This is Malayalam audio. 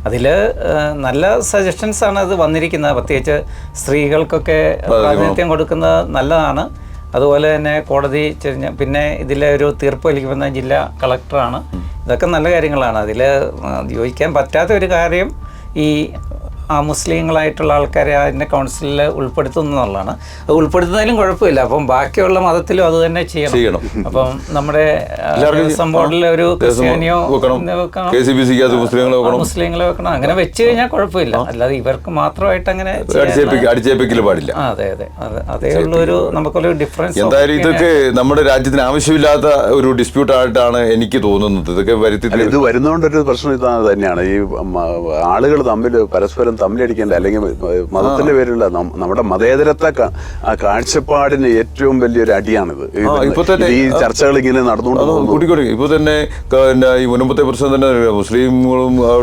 അതിൽ നല്ല സജഷൻസാണ് അത് വന്നിരിക്കുന്നത്. പ്രത്യേകിച്ച് സ്ത്രീകൾക്കൊക്കെ പ്രാതിനിധ്യം കൊടുക്കുന്നത് നല്ലതാണ്. അതുപോലെ തന്നെ കോടതി പിന്നെ ഇതിലെ ഒരു തീർപ്പ് വലിക്കുന്ന ജില്ലാ കളക്ടറാണ്. ഇതൊക്കെ നല്ല കാര്യങ്ങളാണ്. അതിൽ യോജിക്കാൻ പറ്റാത്ത ഒരു കാര്യം ഈ മുസ്ലിങ്ങളായിട്ടുള്ള ആൾക്കാരെ അതിൻ്റെ കൗൺസിലിൽ ഉൾപ്പെടുത്തുന്നതാണ്. അത് ഉൾപ്പെടുത്തുന്നതിലും കുഴപ്പമില്ല. അപ്പം ബാക്കിയുള്ള മതത്തിലും അത് തന്നെ ചെയ്യണം. അപ്പം നമ്മുടെ ബോർഡിൽ ഒരു ക്രിസ്ത്യാനിയോ മുസ്ലിങ്ങളെ വെക്കണം. അങ്ങനെ വെച്ച് കഴിഞ്ഞാൽ കുഴപ്പമില്ല. അല്ലാതെ ഇവർക്ക് മാത്രമായിട്ട് അങ്ങനെ അടിച്ചേൽപ്പിക്കൽ പാടില്ല. അതെ അതെ അതേ ഉള്ളൊരു നമുക്കൊരു ഡിഫറൻസ്. എന്തായാലും ഇതൊക്കെ നമ്മുടെ രാജ്യത്തിന് ആവശ്യമില്ലാത്ത ഒരു ഡിസ്പ്യൂട്ട് ആയിട്ടാണ് എനിക്ക് തോന്നുന്നത്. ഇതൊക്കെ ഇത് വരുന്നതുകൊണ്ടൊരു പ്രശ്നം ഇതാണ് തന്നെയാണ്. ഈ ആളുകൾ തമ്മിൽ പരസ്പരം തമ്മിലടിക്കേണ്ട, അല്ലെങ്കിൽ മതത്തിന്റെ പേരിലുള്ള നമ്മുടെ മതേതരത്തെ കാഴ്ചപ്പാടിന് ഏറ്റവും വലിയൊരു അടിയാണിത്. ഈ ചർച്ചകൾ ഇങ്ങനെ നടന്നുകൊണ്ട് ഇപ്പൊ തന്നെ ഈ മുൻപത്തെ പ്രശ്നം തന്നെ മുസ്ലിങ്ങളും